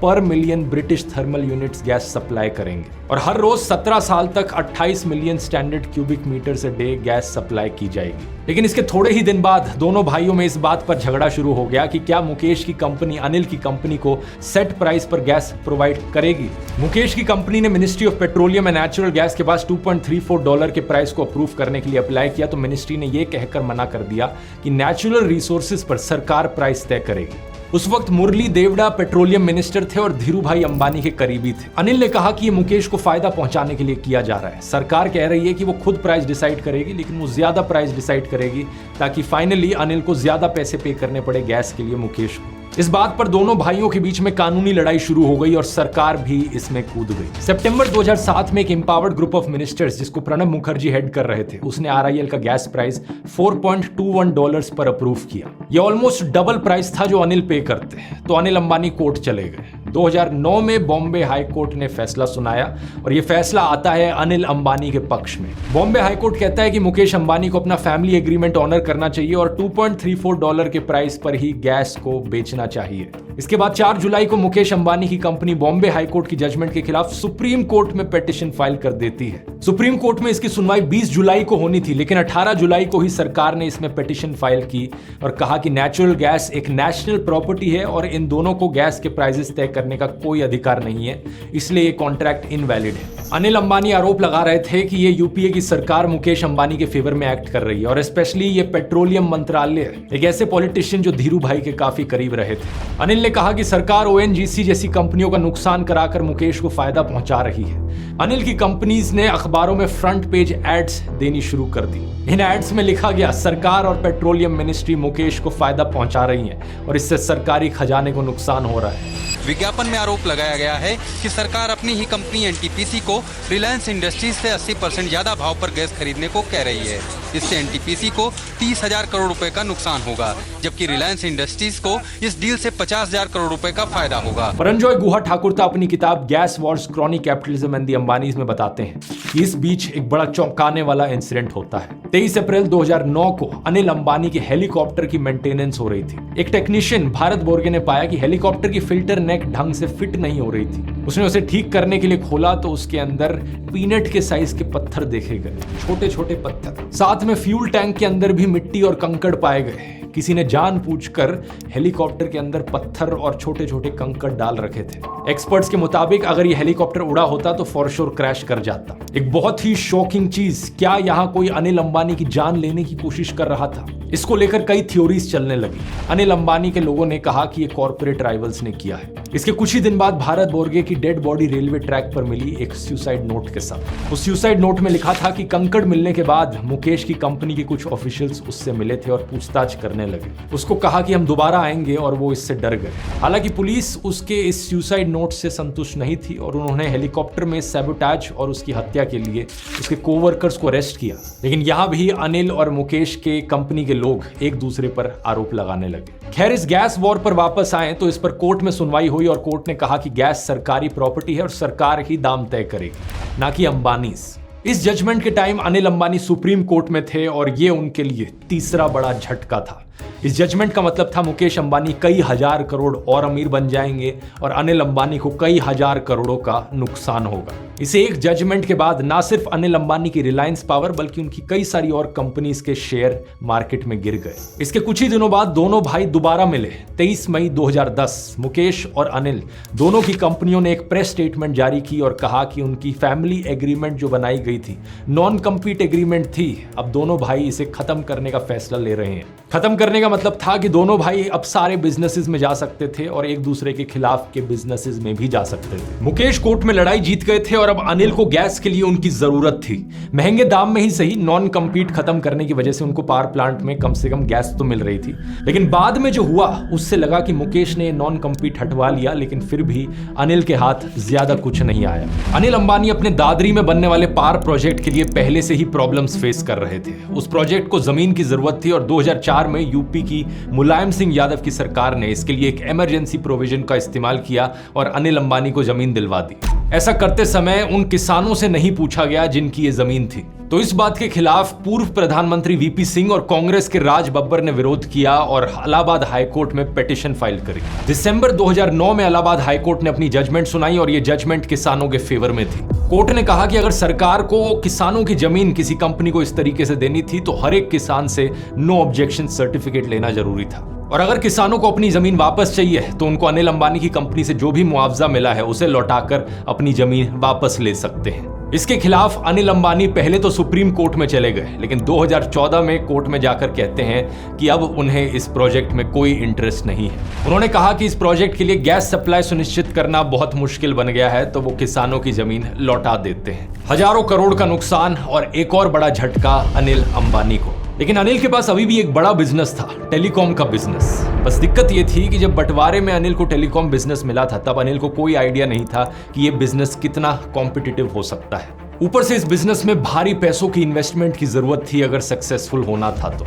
पर million British thermal units gas supply करेंगे और हर रोज 17 साल तक 28 million standard cubic metres a day gas supply की जाएगी। लेकिन इसके थोड़े ही दिन बाद दोनों भाइयों में इस बात पर झगड़ा शुरू हो गया कि क्या मुकेश की कंपनी अनिल की कंपनी को सेट प्राइस पर गैस प्रोवाइड करेगी। मुकेश की कंपनी ने ministry of petroleum and natural gas के पास $2.34 के प्राइस को अप्रूव करने के लिए अप्लाई किया, तो मिनिस्ट्री ने यह कहकर मना कर दिया कि नेचुरल रिसोर्सेज पर सरकार प्राइस तय करेगी। उस वक्त मुरली देवड़ा पेट्रोलियम मिनिस्टर थे और धीरू भाई अंबानी के करीबी थे। अनिल ने कहा कि ये मुकेश को फायदा पहुंचाने के लिए किया जा रहा है। सरकार कह रही है कि वो खुद प्राइस डिसाइड करेगी, लेकिन वो ज्यादा प्राइस डिसाइड करेगी ताकि फाइनली अनिल को ज्यादा पैसे पे करने पड़े गैस के लिए मुकेश को। इस बात पर दोनों भाइयों के बीच में कानूनी लड़ाई शुरू हो गई और सरकार भी इसमें कूद गई। सितंबर 2007 में एक एम्पावर्ड ग्रुप ऑफ मिनिस्टर्स जिसको प्रणब मुखर्जी हेड कर रहे थे, उसने RIL का गैस प्राइस $4.21 पर अप्रूव किया। यह ऑलमोस्ट डबल प्राइस था जो अनिल पे करते, तो अनिल अंबानी कोर्ट चले गए। 2009 में बॉम्बे हाई कोर्ट ने फैसला सुनाया और यह फैसला आता है अनिल अंबानी के पक्ष में। बॉम्बे हाई कोर्ट कहता है कि मुकेश अंबानी को अपना फैमिली एग्रीमेंट ऑनर करना चाहिए और $2.34 के प्राइस पर ही गैस को बेचना चाहिए। इसके बाद 4 जुलाई को मुकेश अंबानी की कंपनी बॉम्बे हाई कोर्ट की जजमेंट के खिलाफ सुप्रीम कोर्ट में पिटीशन फाइल कर देती है। सुप्रीम कोर्ट में इसकी सुनवाई 20 जुलाई को होनी थी, लेकिन 18 जुलाई को ही सरकार ने इसमें पिटीशन फाइल की और कहा कि नेचुरल गैस एक नेशनल प्रॉपर्टी है और इन दोनों को गैस के प्राइसेस तय करने का कोई अधिकार नहीं है, इसलिए ये कॉन्ट्रैक्ट इनवैलिड है। अनिल अंबानी आरोप लगा रहे थे कि ये यूपीए की सरकार मुकेश अंबानी के फेवर में एक्ट कर रही है और स्पेशली ये पेट्रोलियम मंत्रालय एक ऐसे पॉलिटिशियन जो धीरू भाई के काफी करीब रहे थे। अनिल ने कहा कि सरकार ओएनजीसी जैसी कंपनियों का नुकसान कराकर मुकेश को फायदा पहुंचा रही है। अनिल की कंपनीज ने अखबारों में फ्रंट पेज एड्स देनी शुरू कर दी। इन एड्स में लिखा गया सरकार और पेट्रोलियम मिनिस्ट्री मुकेश को फायदा पहुंचा रही है और इससे सरकारी खजाने को नुकसान हो रहा है। विज्ञापन में आरोप लगाया गया है कि सरकार अपनी ही कंपनी एनटीपीसी को रिलायंस इंडस्ट्रीज से 80% ज्यादा भाव पर गैस खरीदने को कह रही है। इससे एनटीपीसी को 30,000 करोड़ रुपए का नुकसान होगा, जबकि रिलायंस इंडस्ट्रीज को इस डील से 50,000 करोड़ रुपए का फायदा होगा। परंजॉय गुहा ठाकुरता अपनी किताब gas Wars chronic capitalism and the Ambanis में बताते हैं कि इस बीच एक बड़ा चौंकाने वाला इंसिडेंट होता है। 23 अप्रैल 2009 को अनिल अंबानी की हेलीकॉप्टर की मेंटेनेंस हो रही थी। एक टेक्नीशियन भारत बोर्गे ने पाया कि हेलीकॉप्टर की फिल्टर नेक ढंग से फिट नहीं हो रही थी। उसने उसे ठीक करने के लिए खोला तो उसके अंदर पीनट के साइज के पत्थर देखे गए, छोटे छोटे पत्थर। साथ में फ्यूल टैंक के अंदर भी मिट्टी और कंकड़ पाए गए। किसी ने जानबूझकर हेलीकॉप्टर के अंदर पत्थर और छोटे छोटे कंकड़ डाल रखे थे। एक्सपर्ट्स के मुताबिक अगर ये हेलीकॉप्टर उड़ा होता तो फॉर श्योर क्रैश कर जाता। एक बहुत ही शॉकिंग चीज, क्या यहाँ कोई अनिल अंबानी की जान लेने की कोशिश कर रहा था? इसको लेकर कई थ्योरीज चलने लगी। अनिल अंबानी के लोगों ने कहा कि ये कॉर्पोरेट राइवल्स ने किया है। इसके कुछ ही दिन बाद भारत बोर्गे की डेड बॉडी रेलवे ट्रैक पर मिली एक सुसाइड नोट के साथ। उस सुसाइड नोट में लिखा था कि कंकड़ मिलने के बाद मुकेश की कंपनी के कुछ ऑफिशियल्स उससे मिले थे और पूछताछ करने लगे। उसको कहा कि हम दोबारा आएंगे और वो इससे डर गए। हालांकि पुलिस उसके इस सुसाइड नोट से संतुष्ट नहीं थी और उन्होंने हेलीकॉप्टर में सैबोटेज और उसकी हत्या के लिए उसके कोवर्कर्स को अरेस्ट किया। लेकिन यहां भी अनिल और मुकेश के कंपनी के लोग एक दूसरे पर आरोप लगाने लगे। खैर, इस गैस वॉर पर वापस आए तो इस पर कोर्ट में सुनवाई हुई और कोर्ट ने कहा कि गैस सरकारी प्रॉपर्टी है और सरकार ही दाम तय करेगी, ना कि अंबानीज। इस जजमेंट के time Anil Ambani supreme court में थे और ये उनके लिए तीसरा बड़ा झटका था। इस जजमेंट का मतलब था मुकेश अंबानी कई हजार करोड़ और अमीर बन जाएंगे और अनिल अंबानी को कई हजार करोड़ों का नुकसान होगा। इस एक जजमेंट के बाद ना सिर्फ अनिल अंबानी की रिलायंस पावर बल्कि उनकी कई सारी और कंपनीज के शेयर मार्केट में गिर गए। इसके कुछ ही दिनों बाद दोनों भाई दोबारा मिले। 23 मई 2010 मुकेश और अनिल दोनों की कंपनियों ने एक प्रेस स्टेटमेंट जारी की और कहा कि उनकी फैमिली एग्रीमेंट जो बनाई गई थी, नॉन कम्पीट एग्रीमेंट थी, अब दोनों भाई इसे खत्म करने का फैसला ले रहे हैं। खत्म करने का मतलब था कि दोनों भाई अब सारे बिजनेसेस में जा सकते थे और एक दूसरे के खिलाफ के बिजनेसेस में भी जा सकते थे। मुकेश कोर्ट में लड़ाई जीत गए थे और अब अनिल को गैस के लिए उनकी जरूरत थी। महंगे दाम में ही सही, नॉन कम्पीट खत्म करने की वजह से उनको पावर प्लांट में कम से कम गैस तो मिल रही थी। लेकिन बाद में जो हुआ उससे लगा कि मुकेश ने नॉन कम्पीट हटवा लिया, लेकिन फिर भी अनिल के हाथ ज्यादा कुछ नहीं आया। अनिल अंबानी अपने दादरी में बनने वाले पावर प्रोजेक्ट के लिए पहले से ही प्रॉब्लम्स फेस कर रहे थे। उस प्रोजेक्ट को जमीन की जरूरत थी और 2004 में यूपी की मुलायम सिंह यादव की सरकार ने इसके लिए एक इमरजेंसी प्रोविजन का इस्तेमाल किया और अनिल अंबानी को जमीन दिलवा दी। ऐसा करते समय उन किसानों से नहीं पूछा गया जिनकी ये जमीन थी। तो इस बात के खिलाफ पूर्व प्रधानमंत्री वीपी सिंह और कांग्रेस के राज बब्बर ने विरोध किया और इलाहाबाद हाईकोर्ट में पिटीशन फाइल करी। दिसंबर 2009 में इलाहाबाद हाईकोर्ट ने अपनी जजमेंट सुनाई और ये जजमेंट किसानों के फेवर में थी। कोर्ट ने कहा कि अगर सरकार को किसानों की जमीन किसी कंपनी को इस तरीके से देनी थी तो हर एक किसान से नो ऑब्जेक्शन सर्टिफिकेट लेना जरूरी था। और अगर किसानों को अपनी जमीन वापस चाहिए तो उनको अनिल अंबानी की कंपनी से जो भी मुआवजा मिला है उसे लौटाकर अपनी जमीन वापस ले सकते हैं। इसके खिलाफ अनिल अंबानी पहले तो सुप्रीम कोर्ट में चले गए, लेकिन 2014 में कोर्ट में जाकर कहते हैं कि अब उन्हें इस प्रोजेक्ट में कोई इंटरेस्ट नहीं है। उन्होंने कहा कि इस प्रोजेक्ट के लिए गैस सप्लाई सुनिश्चित करना बहुत मुश्किल बन गया है, तो वो किसानों की जमीन लौटा देते हैं। हजारों करोड़ का नुकसान और एक और बड़ा झटका अनिल अंबानी को। लेकिन अनिल के पास अभी भी एक बड़ा बिजनेस था, टेलीकॉम का बिजनेस। बस दिक्कत ये थी कि जब बंटवारे में अनिल को टेलीकॉम बिजनेस मिला था तब अनिल को कोई आइडिया नहीं था कि ये बिजनेस कितना कॉम्पिटिटिव हो सकता है। ऊपर से इस बिजनेस में भारी पैसों की इन्वेस्टमेंट की जरूरत थी अगर सक्सेसफुल होना था तो।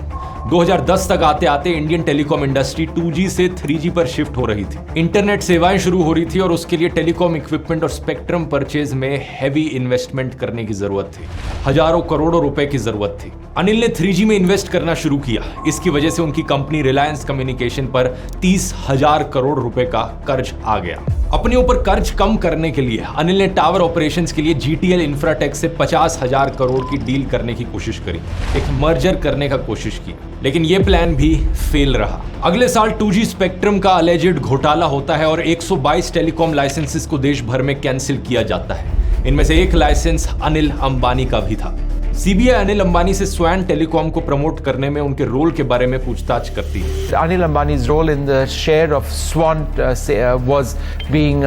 2010 तक आते आते इंडियन टेलीकॉम इंडस्ट्री 2G से 3G पर शिफ्ट हो रही थी। इंटरनेट सेवाएं शुरू हो रही थी और उसके लिए टेलीकॉम इक्विपमेंट और स्पेक्ट्रम परचेज में हैवी इन्वेस्टमेंट करने की जरूरत थी। हजारों करोड़ों रुपए की जरूरत थी। अनिल ने 3G में इन्वेस्ट करना शुरू किया। इसकी वजह से उनकी कंपनी रिलायंस कम्युनिकेशन पर 30,000 करोड़ रुपए का कर्ज आ गया। अपने ऊपर कर्ज कम करने के लिए अनिल ने टावर ऑपरेशंस के लिए GTL इंफ्राटेक से 50,000 करोड़ की डील करने की कोशिश करी, एक मर्जर करने का कोशिश की, लेकिन यह प्लान भी फेल रहा। अगले साल 2G स्पेक्ट्रम का अलेजिड घोटाला होता है और 122 टेलीकॉम लाइसेंसेस को देश भर में कैंसिल किया जाता है। इनमें से एक लाइसेंस अनिल अंबानी का भी था। CBI अनिल अंबानी से स्वान टेलीकॉम को प्रमोट करने में उनके रोल के बारे में पूछताछ करती है। Anil Ambani's role in the share of Swan was being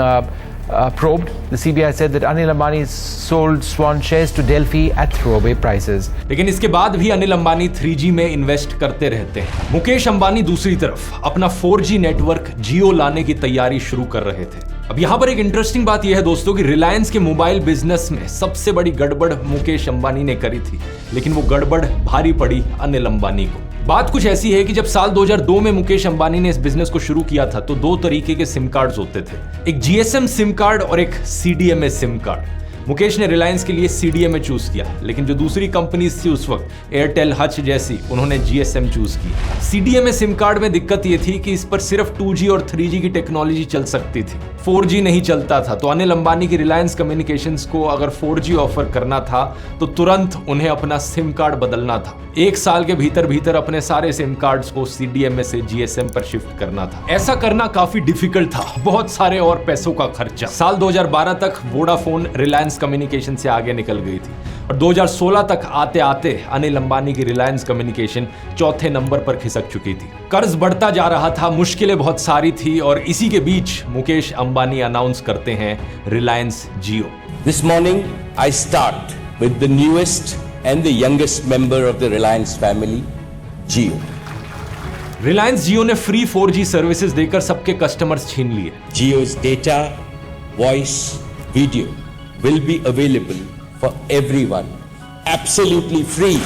probed. The CBI said that Anil Ambani sold Swan shares to Delphi at throwaway prices. लेकिन इसके बाद भी अनिल अंबानी 3G में इन्वेस्ट करते रहते हैं। मुकेश अंबानी दूसरी तरफ अपना 4G नेटवर्क जियो लाने की तैयारी शुरू कर रहे थे। अब यहां पर एक इंटरेस्टिंग बात यह है दोस्तों कि रिलायंस के मोबाइल बिजनेस में सबसे बड़ी गड़बड़ मुकेश अंबानी ने करी थी, लेकिन वो गड़बड़ भारी पड़ी अनिल अंबानी को। बात कुछ ऐसी है कि जब साल 2002 में मुकेश अंबानी ने इस बिजनेस को शुरू किया था तो 2 तरीके के सिम कार्ड्स होते थे, एक GSM सिम कार्ड और एक CDMA सिम कार्ड। मुकेश ने रिलायंस के लिए CDMA चूज किया, लेकिन जो दूसरी कंपनीज थी उस वक्त एयरटेल, हच जैसी, उन्होंने GSM चूज की। CDMA सिम कार्ड में दिक्कत ये थी कि इस पर सिर्फ 2G और 3G की टेक्नोलॉजी चल सकती थी, 4G नहीं चलता था। तो अनिल अंबानी की रिलायंस कम्युनिकेशंस को अगर 4G ऑफर करना था तो तुरंत उन्हें अपना सिम कार्ड बदलना था। 1 साल के भीतर अपने सारे सिम कार्ड्स को CDMA से GSM पर शिफ्ट करना था। ऐसा करना काफी डिफिकल्ट था, बहुत सारे और पैसों का खर्चा। साल 2012 तक वोडाफोन रिलायंस कम्युनिकेशन से आगे निकल गई थी और 2016 तक आते आते अनिल अंबानी की रिलायंस कम्युनिकेशन चौथे नंबर पर खिसक चुकी थी। कर्ज बढ़ता जा रहा था, मुश्किलें बहुत सारी थी और इसी के बीच मुकेश अंबानी अनाउंस करते हैं रिलायंस जियो। This morning I start with the newest and the youngest member of the Reliance family, Jio. Reliance जियो ने फ्री 4G सर्विसेज देकर सबके कस्टमर्स छीन लिए। Jio's data, voice, video will be available for everyone, absolutely free.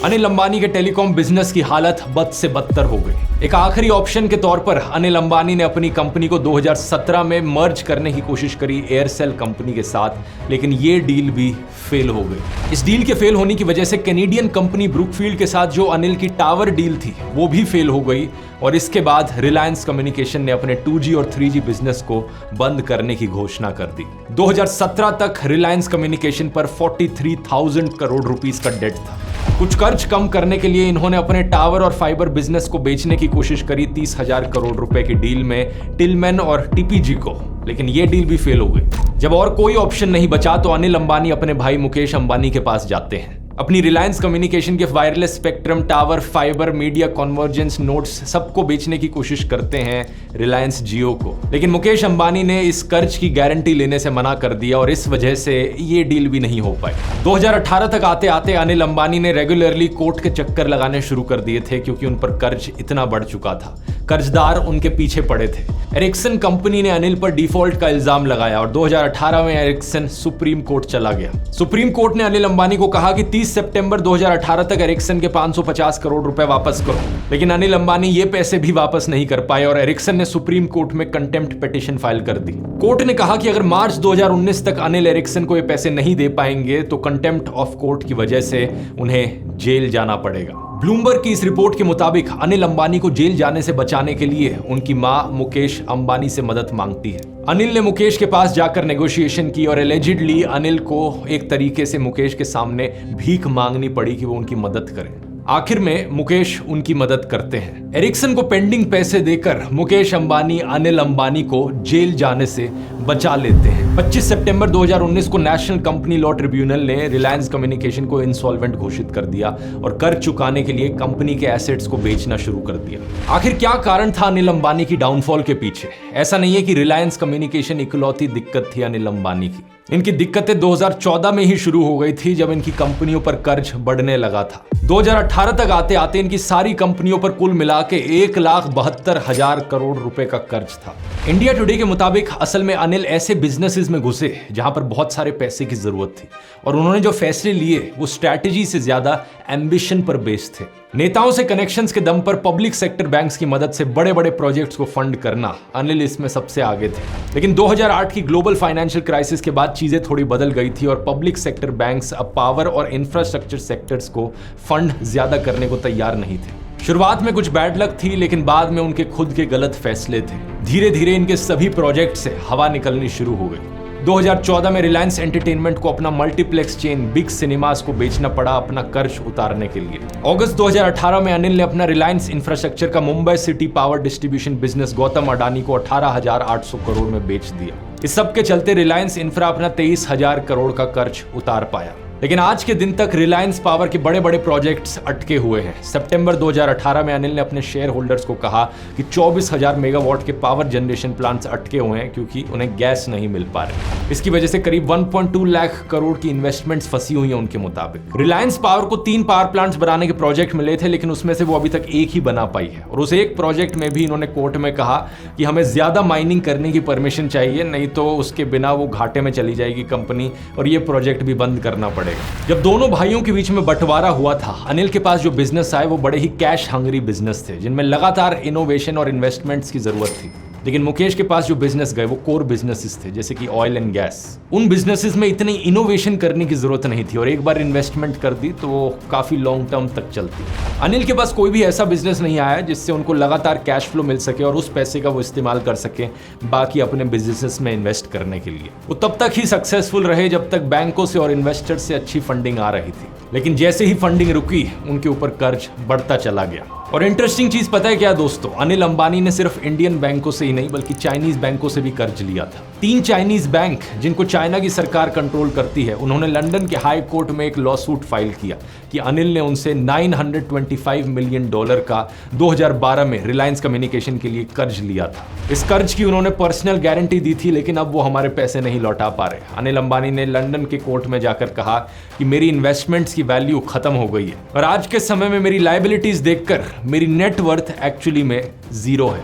Anil Ambani के telecom business की हालत बद से बदतर हो गई। एक आखिरी ऑप्शन के तौर पर अनिल अंबानी ने अपनी कंपनी को 2017 में मर्ज करने की कोशिश करी एयरसेल कंपनी के साथ, लेकिन ये डील भी फेल हो गई। इस डील के फेल होने की वजह से कैनेडियन कंपनी ब्रुकफील्ड के साथ जो अनिल की टावर डील थी वो भी फेल हो गई और इसके बाद रिलायंस कम्युनिकेशन ने अपने 2G और 3G बिजनेस को बंद करने की घोषणा कर दी। 2017 तक रिलायंस कम्युनिकेशन पर 43,000 करोड़ रुपीस का डेट था। कुछ कर्ज कम करने के लिए इन्होंने अपने टावर और फाइबर बिजनेस को बेचने की कोशिश करी 30,000 करोड़ रुपए की डील में टिलमैन और TPG को, लेकिन ये डील भी फेल हो गई। जब और कोई ऑप्शन नहीं बचा तो अनिल अंबानी अपने भाई मुकेश अंबानी के पास जाते हैं। अपनी रिलायंस कम्युनिकेशन के wireless spectrum, tower, fibre, media convergence nodes सबको बेचने की कोशिश करते हैं रिलायंस जियो को, लेकिन मुकेश अंबानी ने इस कर्ज की गारंटी लेने से मना कर दिया और इस वजह से ये डील भी नहीं हो पाई। 2018 तक आते आते अनिल अंबानी ने रेगुलरली कोर्ट के चक्कर लगाने शुरू कर दिए थे क्योंकि उन पर कर्ज इतना बढ़ चुका था, कर्जदार उनके पीछे पड़े थे। एरिक्सन कंपनी ने अनिल पर डिफॉल्ट का इल्जाम लगाया और 2018 में एरिक्सन सुप्रीम कोर्ट चला गया। सुप्रीम कोर्ट ने अनिल अंबानी को कहा कि 30 सितंबर 2018 तक एरिक्सन के 550 करोड़ रुपए वापस करो, लेकिन अनिल अंबानी ये पैसे भी वापस नहीं कर पाए और एरिक्सन ने सुप्रीम कोर्ट में कंटेम्प्ट पिटीशन फाइल कर दी। कोर्ट ने कहा कि अगर मार्च 2019 तक अनिल एरिक्सन को ये पैसे नहीं दे पाएंगे तो कंटेम्प्ट ऑफ कोर्ट की वजह से उन्हें जेल जाना पड़ेगा। ब्लूमबर्ग की इस रिपोर्ट के मुताबिक अनिल अंबानी को जेल जाने से बचाने के लिए उनकी मां मुकेश अंबानी से मदद मांगती है। अनिल ने मुकेश के पास जाकर नेगोशिएशन की और एलिजिडली अनिल को एक तरीके से मुकेश के सामने भीख मांगनी पड़ी कि वो उनकी मदद करें। आखिर में मुकेश उनकी मदद करते हैं। एरिक्सन को पेंडिंग पैसे देकर मुकेश अंबानी अनिल अंबानी को जेल जाने से बचा लेते हैं। 25 सितंबर 2019 को नेशनल कंपनी लॉ ट्रिब्यूनल ने रिलायंस कम्युनिकेशन को इंसॉल्वेंट घोषित कर दिया और कर्ज चुकाने के लिए कंपनी के एसेट्स को बेचना शुरू कर दिया। आखिर क्या कारण था अनिल अंबानी की डाउनफॉल के पीछे? ऐसा नहीं है कि रिलायंस कम्युनिकेशन इकलौती दिक्कत थी अनिल अंबानी की। इनकी दिक्कतें 2014 में ही शुरू हो गई थी जब इनकी कंपनियों पर कर्ज बढ़ने लगा था। 2018 तक आते आते इनकी सारी कंपनियों पर कुल मिला के 1,72,000 करोड़ रुपए का कर्ज था। इंडिया टुडे के मुताबिक असल में अनिल अनिल ऐसे बिजनेसेस में घुसे जहां पर बहुत सारे पैसे की जरूरत थी और उन्होंने जो फैसले लिए वो स्ट्रैटेजी से ज्यादा एम्बिशन पर बेस्ड थे। नेताओं से कनेक्शंस के दम पर पब्लिक सेक्टर बैंक्स की मदद से बड़े बड़े प्रोजेक्ट्स को फंड करना, अनिल इसमें सबसे आगे थे। लेकिन 2008 की ग्लोबल फाइनेंशियल क्राइसिस के बाद चीजें थोड़ी बदल गई थी और पब्लिक सेक्टर बैंक्स अब पावर और इंफ्रास्ट्रक्चर सेक्टर्स को फंड ज्यादा करने को तैयार नहीं थे। शुरुआत में कुछ बैड लक थी, लेकिन बाद में उनके खुद के गलत फैसले थे। धीरे धीरे इनके सभी प्रोजेक्ट से हवा निकलनी शुरू हो गई। 2014 में रिलायंस एंटरटेनमेंट को अपना मल्टीप्लेक्स चेन बिग सिनेमास को बेचना पड़ा अपना कर्ज उतारने के लिए। अगस्त 2018 में अनिल ने अपना रिलायंस इंफ्रास्ट्रक्चर का Mumbai city power distribution business Gautam Adani को 18,800 करोड़ में बेच दिया। इस सब के चलते रिलायंस इंफ्रा अपना 23,000 करोड़ का कर्ज उतार पाया। लेकिन आज के दिन तक रिलायंस पावर के बड़े बड़े प्रोजेक्ट्स अटके हुए हैं। सितंबर 2018 में अनिल ने अपने शेयर होल्डर्स को कहा कि 24,000 मेगावाट के पावर जनरेशन प्लांट्स अटके हुए हैं क्योंकि उन्हें गैस नहीं मिल पा रही। इसकी वजह से करीब 1.2 लाख करोड़ की इन्वेस्टमेंट्स फंसी हुई हैं उनके मुताबिक। रिलायंस पावर को 3 पावर प्लांट्स बनाने के प्रोजेक्ट मिले थे, लेकिन उसमें से वो अभी तक एक ही बना पाई है और उस एक प्रोजेक्ट में भी इन्होंने कोर्ट में कहा कि हमें ज्यादा माइनिंग करने की परमिशन चाहिए, नहीं तो उसके बिना वो घाटे में चली जाएगी कंपनी और ये प्रोजेक्ट भी बंद करना पड़ेगा। जब दोनों भाइयों के बीच में बंटवारा हुआ था, अनिल के पास जो बिजनेस आए वो बड़े ही कैश हंगरी बिजनेस थे जिनमें लगातार इनोवेशन और इन्वेस्टमेंट्स की जरूरत थी। लेकिन मुकेश के पास जो बिजनेस गए वो कोर बिजनेसेस थे, जैसे कि ऑयल एंड गैस। उन बिजनेसेस में इतनी इनोवेशन करने की जरूरत नहीं थी और एक बार इन्वेस्टमेंट कर दी तो वो काफी लॉन्ग टर्म तक चलती। अनिल के पास कोई भी ऐसा बिजनेस नहीं आया जिससे उनको लगातार कैश फ्लो मिल सके और उस पैसे का वो इस्तेमाल कर सके बाकी अपने बिजनेसेस में इन्वेस्ट करने के लिए। वो तब तक ही सक्सेसफुल रहे जब तक बैंकों से और इन्वेस्टर्स से अच्छी फंडिंग आ रही थी। लेकिन जैसे ही फंडिंग रुकी उनके ऊपर कर्ज बढ़ता चला गया। और इंटरेस्टिंग चीज पता है क्या दोस्तों, अनिल अंबानी ने सिर्फ इंडियन बैंकों से ही नहीं बल्कि चाइनीज बैंकों से भी कर्ज लिया था। 3 चाइनीज बैंक जिनको चाइना की सरकार कंट्रोल करती है, उन्होंने लंदन के हाई कोर्ट में एक लॉ सूट फाइल किया कि अनिल ने उनसे $925 मिलियन का 2012 में रिलायंस कम्युनिकेशन के लिए कर्ज लिया था। इस कर्ज की उन्होंने पर्सनल गारंटी दी थी, लेकिन अब वो हमारे पैसे नहीं लौटा पा रहे। अनिल अंबानी ने लंदन के कोर्ट में जाकर कहा कि मेरी इन्वेस्टमेंट्स की वैल्यू खत्म हो गई है और आज के समय में मेरी लायबिलिटीज देखकर मेरी नेट वर्थ एक्चुअली में 0 है।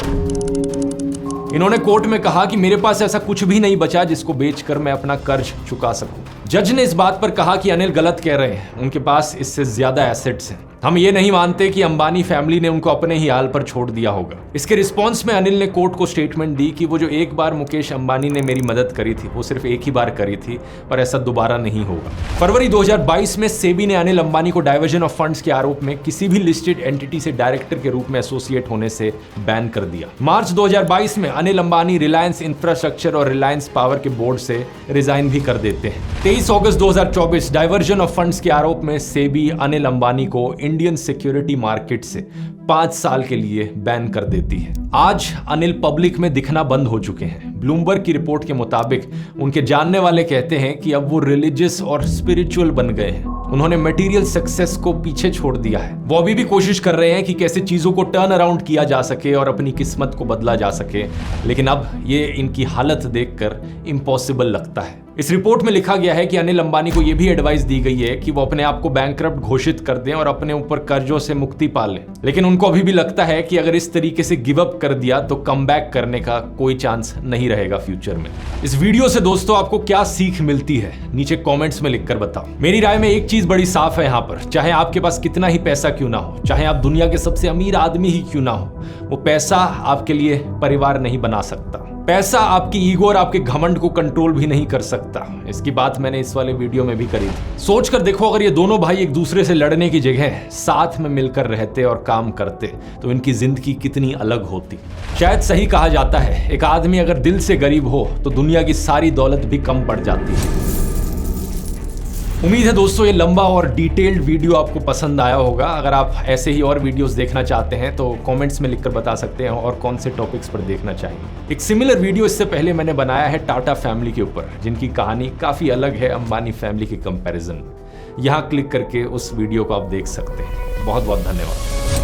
इन्होंने कोर्ट में कहा कि मेरे पास ऐसा कुछ भी नहीं बचा जिसको बेचकर मैं अपना कर्ज चुका सकूं। जज ने इस बात पर कहा कि अनिल गलत कह रहे हैं, उनके पास इससे ज्यादा एसेट्स हैं। हम ये नहीं मानते कि अंबानी फैमिली ने उनको अपने ही हाल पर छोड़ दिया होगा। इसके रिस्पॉन्स में अनिल ने कोर्ट को स्टेटमेंट दी कि वो जो एक बार मुकेश अंबानी ने मेरी मदद करी थी वो सिर्फ एक ही बार करी थी और ऐसा दोबारा नहीं होगा। फरवरी 2022 में सेबी ने अनिल अंबानी को डाइवर्जन ऑफ फंड्स के आरोप में किसी भी लिस्टेड एंटिटी से डायरेक्टर के रूप में एसोसिएट होने से बैन कर दिया। मार्च 2022 में अनिल अंबानी रिलायंस इंफ्रास्ट्रक्चर और रिलायंस पावर के बोर्ड से रिजाइन भी कर देते हैं। 23 अगस्त 2024 डाइवर्जन ऑफ फंड्स के आरोप में सेबी अनिल अंबानी को इंडियन सिक्योरिटी मार्केट से 5 साल के लिए बैन कर देती है। आज अनिल पब्लिक में दिखना बंद हो चुके हैं। ब्लूमबर्ग की रिपोर्ट के मुताबिक उनके जानने वाले कहते हैं कि अब वो रिलीजियस और स्पिरिचुअल बन गए हैं। उन्होंने मटेरियल सक्सेस को पीछे छोड़ दिया है। वो अभी भी कोशिश कर रहे हैं कि कैसे चीजों को टर्न अराउंड किया जा सके और अपनी किस्मत को बदला जा सके, लेकिन अब ये इनकी हालत देखकर इम्पॉसिबल लगता है। इस रिपोर्ट में लिखा गया है कि अनिल अंबानी को यह भी एडवाइस दी गई है कि वो अपने आप को बैंकरप्ट घोषित कर दें और अपने ऊपर कर्जों से मुक्ति पा लें। लेकिन उनको अभी भी लगता है कि अगर इस तरीके से गिव अप कर दिया तो कमबैक करने का कोई चांस नहीं रहेगा फ्यूचर में। इस वीडियो से दोस्तों आपको क्या सीख मिलती है नीचे कमेंट्स में लिखकर बताओ। मेरी राय में एक चीज बड़ी साफ है यहाँ पर, चाहे आपके पास कितना ही पैसा क्यों ना हो, चाहे आप दुनिया के सबसे अमीर आदमी ही क्यों ना हो, वो पैसा आपके लिए परिवार नहीं बना सकता। पैसा आपकी ईगो और आपके घमंड को कंट्रोल भी नहीं कर सकता। इसकी बात मैंने इस वाले वीडियो में भी करी थी। सोच कर देखो, अगर ये दोनों भाई एक दूसरे से लड़ने की जगह साथ में मिलकर रहते और काम करते तो इनकी जिंदगी कितनी अलग होती। शायद सही कहा जाता है, एक आदमी अगर दिल से गरीब हो तो दुनिया की सारी दौलत भी कम पड़ जाती है। उम्मीद है दोस्तों ये लंबा और डिटेल्ड वीडियो आपको पसंद आया होगा। अगर आप ऐसे ही और वीडियोस देखना चाहते हैं तो कमेंट्स में लिखकर बता सकते हैं और कौन से टॉपिक्स पर देखना चाहिए। एक सिमिलर वीडियो इससे पहले मैंने बनाया है टाटा फैमिली के ऊपर, जिनकी कहानी काफ़ी अलग है अंबानी फैमिली के कंपैरिजन। यहाँ क्लिक करके उस वीडियो को आप देख सकते हैं। बहुत बहुत धन्यवाद।